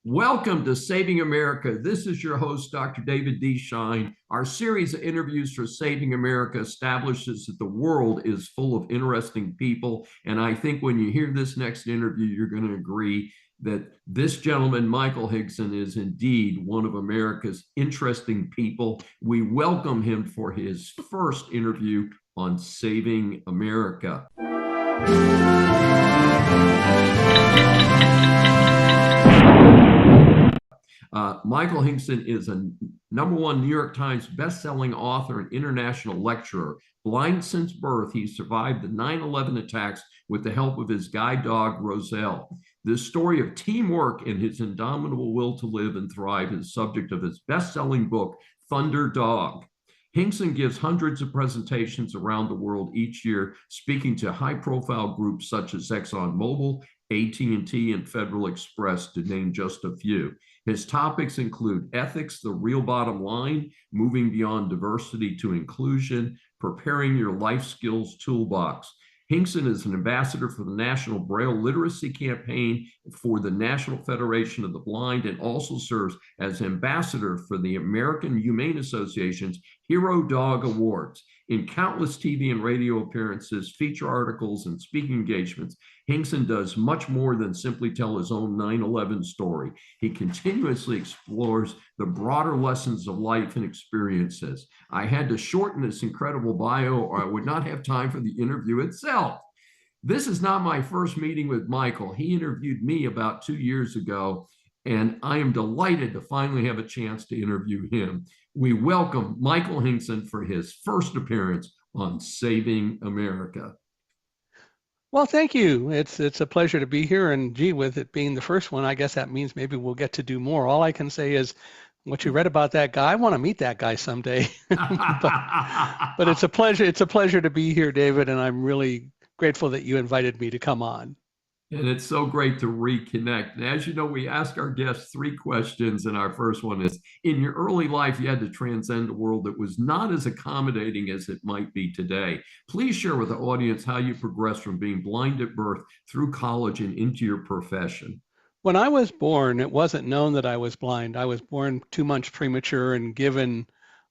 Welcome to Saving America. This is your host, Dr. David D. Schein. Our series of interviews for Saving America establishes that the world is full of interesting people. And I think when you hear this next interview, you're going to agree that this gentleman, Michael Hingson, is indeed one of America's interesting people. We welcome him for his first interview on Saving America. Michael Hingson is a #1 New York Times best-selling author and international lecturer. Blind since birth, he survived the 9/11 attacks with the help of his guide dog, Roselle. This story of teamwork and his indomitable will to live and thrive is the subject of his best-selling book, Thunder Dog. Hingson gives hundreds of presentations around the world each year, speaking to high-profile groups such as ExxonMobil, AT&T, and Federal Express, to name just a few. His topics include ethics, the real bottom line, moving beyond diversity to inclusion, preparing your life skills toolbox. Hingson is an ambassador for the National Braille Literacy Campaign for the National Federation of the Blind and also serves as ambassador for the American Humane Association's Hero Dog Awards. In countless TV and radio appearances, feature articles, and speaking engagements, Hingson does much more than simply tell his own 9/11 story. He continuously explores the broader lessons of life and experiences. I had to shorten this incredible bio or I would not have time for the interview itself. This is not my first meeting with Michael. He interviewed me about 2 years ago, and I am delighted to finally have a chance to interview him. We welcome Michael Hingson for his first appearance on Saving America. Well, thank you. It's a pleasure to be here, and gee, with it being the first one, I guess that means maybe we'll get to do more. All I can say is what you read about that guy, I want to meet that guy someday. but it's a pleasure. It's a pleasure to be here, David, and I'm really grateful that you invited me to come on. And it's so great to reconnect. And as you know, we ask our guests 3 questions, and our first one is, in your early life, you had to transcend a world that was not as accommodating as it might be today. Please share with the audience how you progressed from being blind at birth through college and into your profession. When I was born, it wasn't known that I was blind. I was born 2 months premature and given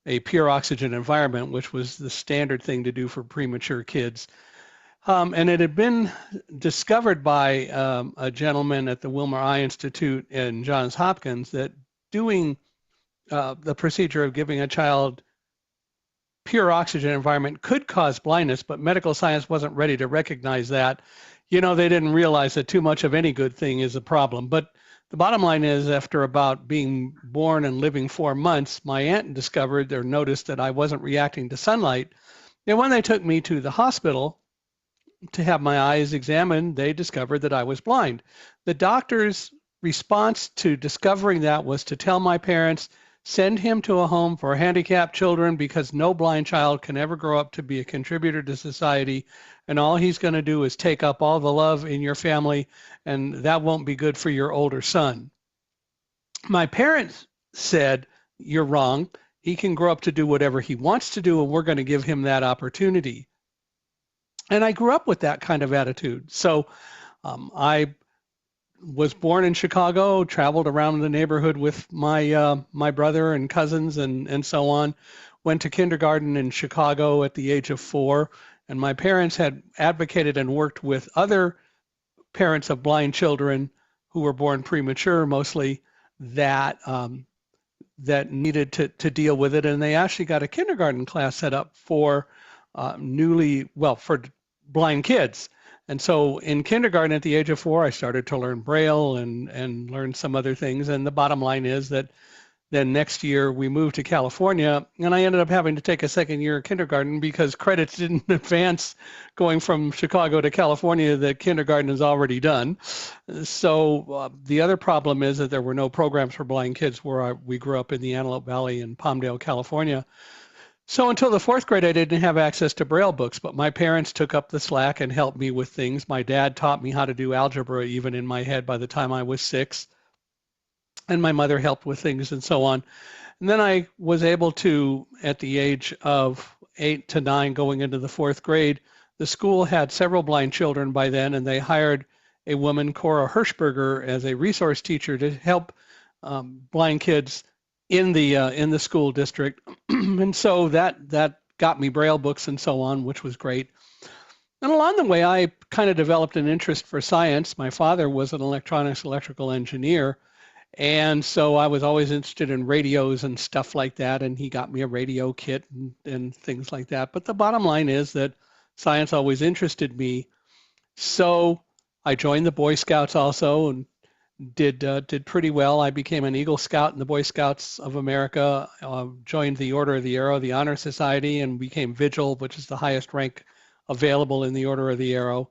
a pure oxygen environment, which was the standard thing to do for premature kids. And it had been discovered by a gentleman at the Wilmer Eye Institute in Johns Hopkins that doing the procedure of giving a child pure oxygen environment could cause blindness, but medical science wasn't ready to recognize that. You know, they didn't realize that too much of any good thing is a problem. But the bottom line is, after about being born and living 4 months, my aunt discovered or noticed that I wasn't reacting to sunlight. And when they took me to the hospital to have my eyes examined, they discovered that I was blind. The doctor's response to discovering that was to tell my parents, send him to a home for handicapped children because no blind child can ever grow up to be a contributor to society, and all he's going to do is take up all the love in your family, and that won't be good for your older son. My parents said, you're wrong. He can grow up to do whatever he wants to do, and we're going to give him that opportunity. And I grew up with that kind of attitude. So I was born in Chicago, traveled around the neighborhood with my brother and cousins and so on, went to kindergarten in Chicago at the age of 4. And my parents had advocated and worked with other parents of blind children who were born premature mostly that needed to deal with it. And they actually got a kindergarten class set up for for blind kids. And so in kindergarten at the age of 4, I started to learn Braille and learn some other things. And the bottom line is that then next year we moved to California, and I ended up having to take a second year of kindergarten because credits didn't advance going from Chicago to California that kindergarten is already done. So the other problem is that there were no programs for blind kids where we grew up in the Antelope Valley in Palmdale, California. So until the 4th grade, I didn't have access to Braille books, but my parents took up the slack and helped me with things. My dad taught me how to do algebra even in my head by the time I was 6. And my mother helped with things and so on. And then I was able to, at the age of 8 to 9, going into the 4th grade, the school had several blind children by then, and they hired a woman, Cora Hirschberger, as a resource teacher to help blind kids in the school district, and so that got me Braille books and so on, which was great. And along the way, I kind of developed an interest for science. My father was an electronics electrical engineer, and so I was always interested in radios and stuff like that, and he got me a radio kit and things like that. But the bottom line is that science always interested me. So I joined the Boy Scouts also and did pretty well. I became an Eagle Scout in the Boy Scouts of America, joined the Order of the Arrow, the Honor Society, and became Vigil, which is the highest rank available in the Order of the Arrow.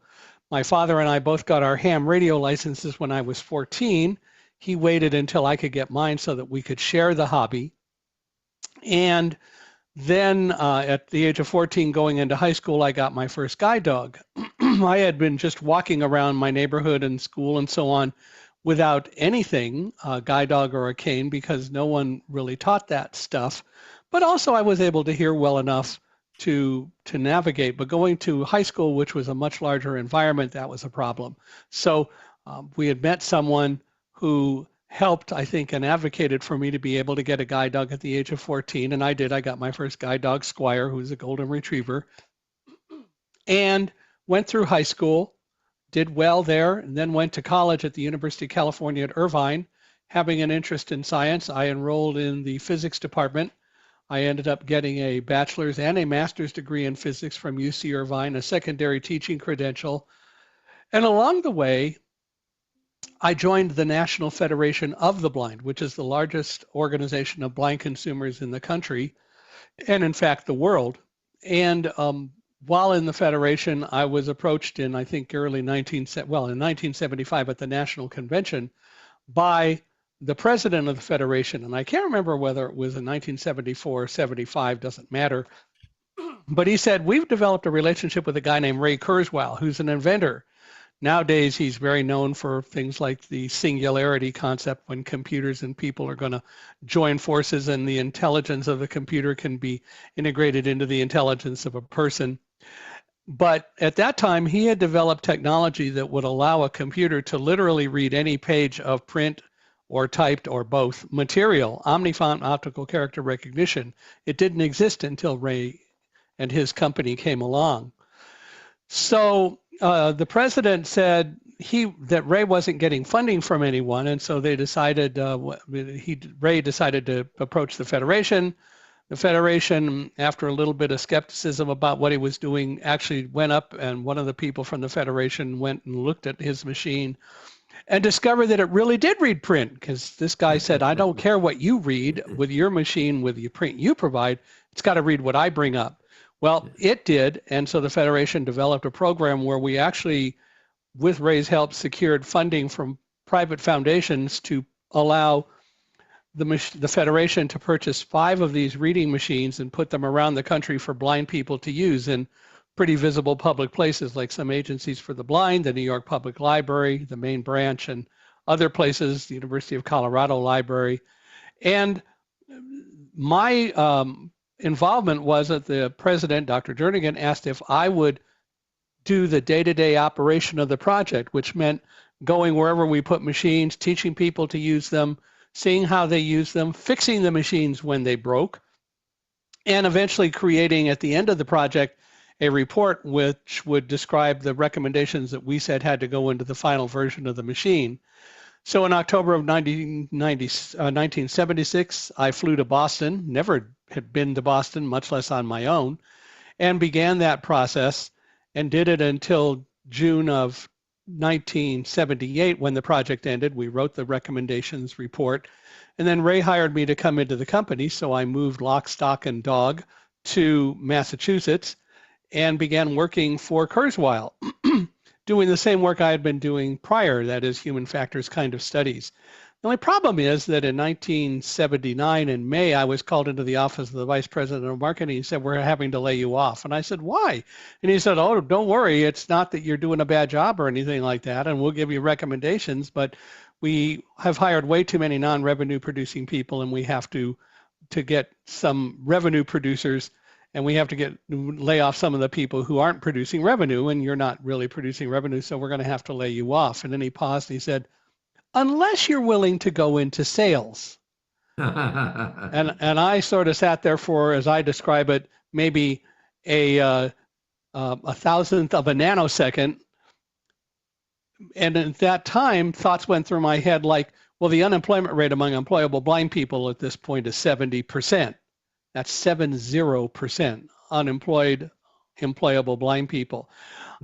My father and I both got our ham radio licenses when I was 14. He waited until I could get mine so that we could share the hobby. And then at the age of 14, going into high school, I got my first guide dog. I had been just walking around my neighborhood and school and so on without anything, a guide dog or a cane, because no one really taught that stuff. But also I was able to hear well enough to navigate. But going to high school, which was a much larger environment, that was a problem. So we had met someone who helped, I think, and advocated for me to be able to get a guide dog at the age of 14. And I did. I got my first guide dog, Squire, who's a golden retriever, and went through high school, did well there, and then went to college at the University of California at Irvine. Having an interest in science, I enrolled in the physics department. I ended up getting a bachelor's and a master's degree in physics from UC Irvine, a secondary teaching credential. And along the way, I joined the National Federation of the Blind, which is the largest organization of blind consumers in the country, and in fact, the world. And while in the Federation, I was approached in, I think, in 1975 at the National Convention by the president of the Federation. And I can't remember whether it was in 1974 or 75, doesn't matter. But he said, we've developed a relationship with a guy named Ray Kurzweil, who's an inventor. Nowadays, he's very known for things like the singularity concept, when computers and people are going to join forces and the intelligence of the computer can be integrated into the intelligence of a person. But at that time, he had developed technology that would allow a computer to literally read any page of print or typed or both material, omnifont optical character recognition. It didn't exist until Ray and his company came along. So the president said that Ray wasn't getting funding from anyone, and so they decided, Ray decided to approach the Federation. The Federation, after a little bit of skepticism about what he was doing, actually went up, and one of the people from the Federation went and looked at his machine and discovered that it really did read print, because this guy said, I don't care what you read with your machine, with the print you provide, it's got to read what I bring up. Well, it did, and so the Federation developed a program where we actually, with Ray's help, secured funding from private foundations to allow the Federation to purchase 5 of these reading machines and put them around the country for blind people to use in pretty visible public places, like some agencies for the blind, the New York Public Library, the main branch, and other places, the University of Colorado Library. And my involvement was that the president, Dr. Jernigan, asked if I would do the day-to-day operation of the project, which meant going wherever we put machines, teaching people to use them, seeing how they use them, fixing the machines when they broke, and eventually creating at the end of the project a report which would describe the recommendations that we said had to go into the final version of the machine. So in October of 1976, I flew to Boston, never had been to Boston, much less on my own, and began that process and did it until June of 1978 when the project ended. We wrote the recommendations report, and then Ray hired me to come into the company, so I moved lock, stock, and dog to Massachusetts and began working for Kurzweil, doing the same work I had been doing prior, that is human factors kind of studies. The only problem is that in 1979 in May, I was called into the office of the vice president of marketing. He said, we're having to lay you off. And I said, why? And he said, oh, don't worry. It's not that you're doing a bad job or anything like that. And we'll give you recommendations, but we have hired way too many non-revenue producing people, and we have to get some revenue producers, and we have to lay off some of the people who aren't producing revenue, and you're not really producing revenue, so we're going to have to lay you off. And then he paused and he said, unless you're willing to go into sales. And I sort of sat there for, as I describe it, maybe a thousandth of a nanosecond. And at that time, thoughts went through my head like, well, the unemployment rate among employable blind people at this point is 70%. That's 70% unemployed, employable blind people.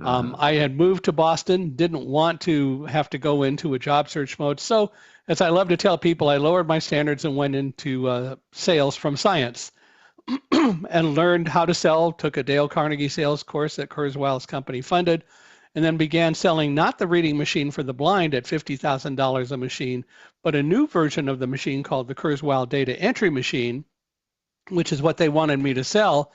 I had moved to Boston, didn't want to have to go into a job search mode. So, as I love to tell people, I lowered my standards and went into sales from science and learned how to sell, took a Dale Carnegie sales course that Kurzweil's company funded, and then began selling not the reading machine for the blind at $50,000 a machine, but a new version of the machine called the Kurzweil data entry machine, which is what they wanted me to sell.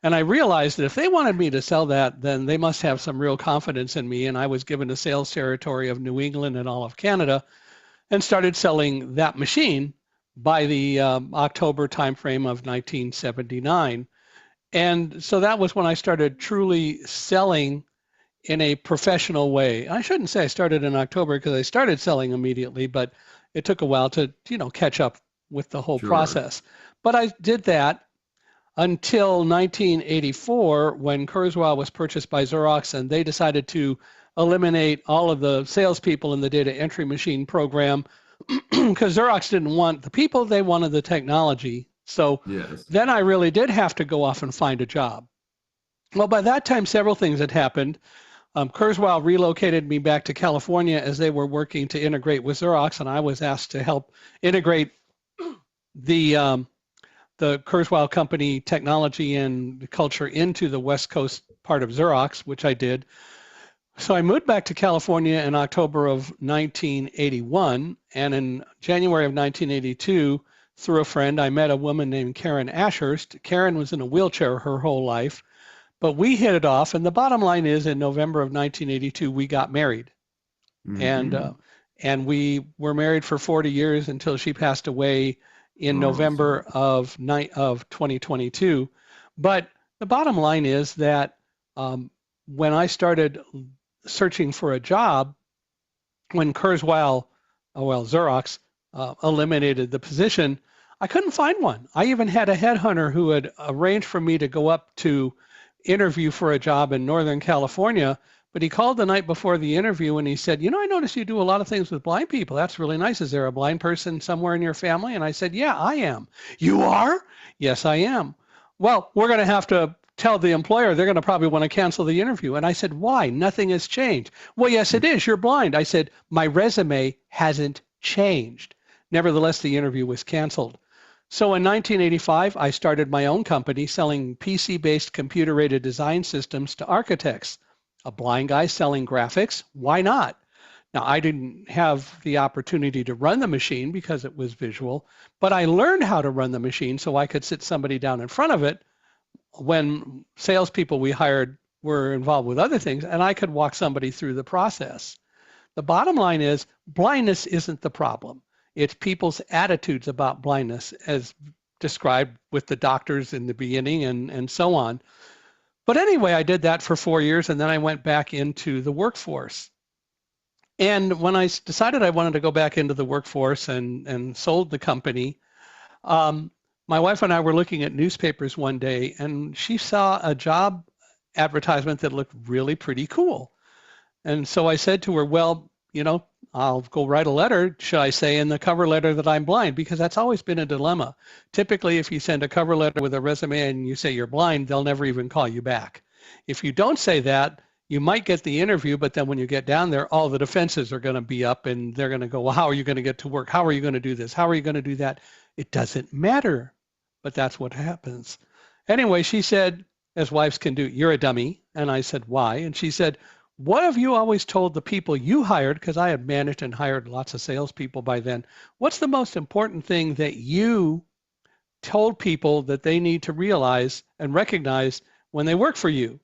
And I realized that if they wanted me to sell that, then they must have some real confidence in me. And I was given the sales territory of New England and all of Canada and started selling that machine by the October timeframe of 1979. And so that was when I started truly selling in a professional way. I shouldn't say I started in October because I started selling immediately, but it took a while to, catch up with the whole process. But I did that until 1984 when Kurzweil was purchased by Xerox and they decided to eliminate all of the salespeople in the data entry machine program because Xerox didn't want the people, they wanted the technology. So then I really did have to go off and find a job. Well, by that time, several things had happened. Kurzweil relocated me back to California as they were working to integrate with Xerox, and I was asked to help integrate the Kurzweil company technology and culture into the West Coast part of Xerox, which I did. So I moved back to California in October of 1981, and in January of 1982, through a friend, I met a woman named Karen Ashurst. Karen was in a wheelchair her whole life, but we hit it off, and the bottom line is in November of 1982, we got married. And we were married for 40 years until she passed away in November of 2022. But the bottom line is that when I started searching for a job, when Xerox eliminated the position, I couldn't find one. I even had a headhunter who had arranged for me to go up to interview for a job in Northern California, but he called the night before the interview and he said, I noticed you do a lot of things with blind people. That's really nice. Is there a blind person somewhere in your family? And I said, yeah, I am. You are? Yes, I am. Well, we're going to have to tell the employer. They're going to probably want to cancel the interview. And I said, why? Nothing has changed. Well, yes, it is. You're blind. I said, my resume hasn't changed. Nevertheless, the interview was canceled. So in 1985, I started my own company selling PC-based computer-aided design systems to architects. A blind guy selling graphics, why not? Now, I didn't have the opportunity to run the machine because it was visual, but I learned how to run the machine so I could sit somebody down in front of it when salespeople we hired were involved with other things, and I could walk somebody through the process. The bottom line is blindness isn't the problem. It's people's attitudes about blindness as described with the doctors in the beginning and so on. But anyway, I did that for 4 years and then I went back into the workforce. And when I decided I wanted to go back into the workforce and sold the company, my wife and I were looking at newspapers one day and she saw a job advertisement that looked really pretty cool. And so I said to her, well, I'll go write a letter, should I say, in the cover letter that I'm blind, because that's always been a dilemma. Typically, if you send a cover letter with a resume and you say you're blind, they'll never even call you back. If you don't say that, you might get the interview, but then when you get down there, all the defenses are going to be up and they're going to go, well, how are you going to get to work? How are you going to do this? How are you going to do that? It doesn't matter, but that's what happens. Anyway, she said, as wives can do, you're a dummy. And I said, why? And she said, what have you always told the people you hired, because I had managed and hired lots of salespeople by then, what's the most important thing that you told people that they need to realize and recognize when they work for you?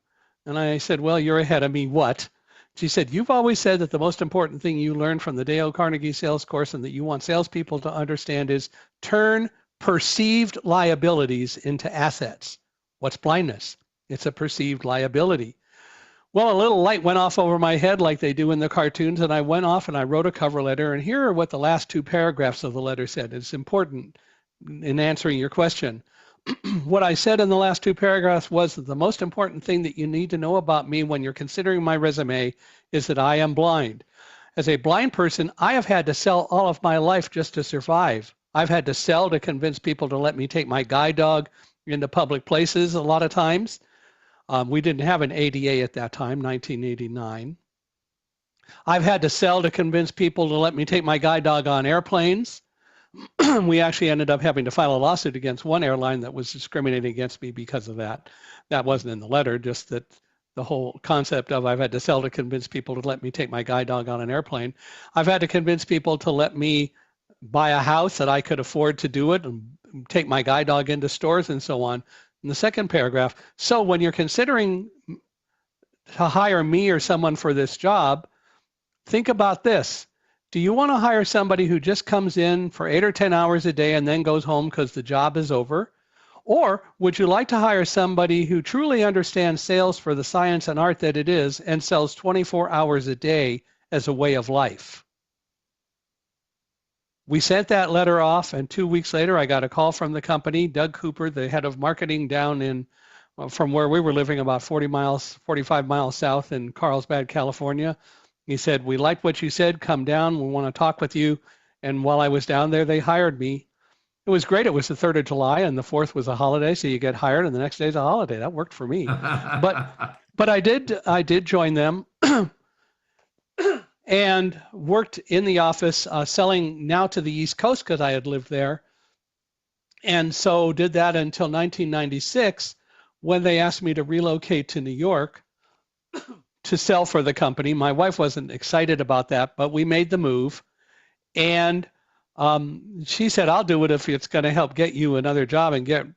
And I said, well, you're ahead of me. What? She said, you've always said that the most important thing you learned from the Dale Carnegie sales course and that you want salespeople to understand is turn perceived liabilities into assets. What's blindness? It's a perceived liability. Well, a little light went off over my head like they do in the cartoons, and I went off and I wrote a cover letter. And here are what the last 2 paragraphs of the letter said. It's important in answering your question. What I said in the last 2 paragraphs was that the most important thing that you need to know about me when you're considering my resume is that I am blind. As a blind person, I have had to sell all of my life just to survive. I've had to sell to convince people to let me take my guide dog into public places a lot of times. We didn't have an ADA at that time, 1989. I've had to sell to convince people to let me take my guide dog on airplanes. We actually ended up having to file a lawsuit against one airline that was discriminating against me because of that. That wasn't in the letter, just that the whole concept of I've had to sell to convince people to let me take my guide dog on an airplane. I've had to convince people to let me buy a house that I could afford to do it and take my guide dog into stores and so on. In the second paragraph, so when you're considering to hire me or someone for this job, think about this. Do you want to hire somebody who just comes in for 8 or 10 hours a day and then goes home because the job is over? Or would you like to hire somebody who truly understands sales for the science and art that it is and sells 24 hours a day as a way of life? We sent that letter off, and 2 weeks later, I got a call from the company. Doug Cooper, the head of marketing down in, from where we were living, about 45 miles south in Carlsbad, California. He said, "We like what you said. Come down. We want to talk with you." And while I was down there, they hired me. It was great. It was the 3rd of July, and the 4th was a holiday, so you get hired, and the next day is a holiday. That worked for me. But I did join them. And worked in the office selling now to the East Coast because I had lived there. And so did that until 1996 when they asked me to relocate to New York to sell for the company. My wife wasn't excited about that, but we made the move. And she said, "I'll do it if it's going to help get you another job and get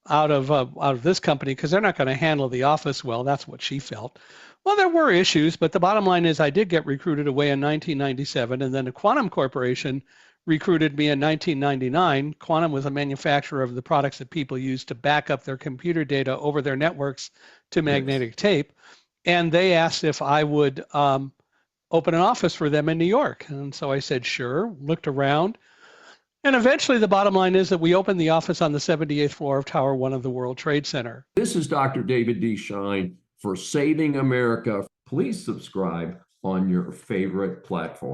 out of this company because they're not going to handle the office well." That's what she felt. Well, there were issues, but the bottom line is I did get recruited away in 1997, and then the Quantum Corporation recruited me in 1999. Quantum was a manufacturer of the products that people use to back up their computer data over their networks to magnetic tape, and they asked if I would open an office for them in New York. And so I said, sure, looked around. And eventually the bottom line is that we opened the office on the 78th floor of Tower 1 of the World Trade Center. This is Dr. David D. Schein for Saving America. Please subscribe on your favorite platform.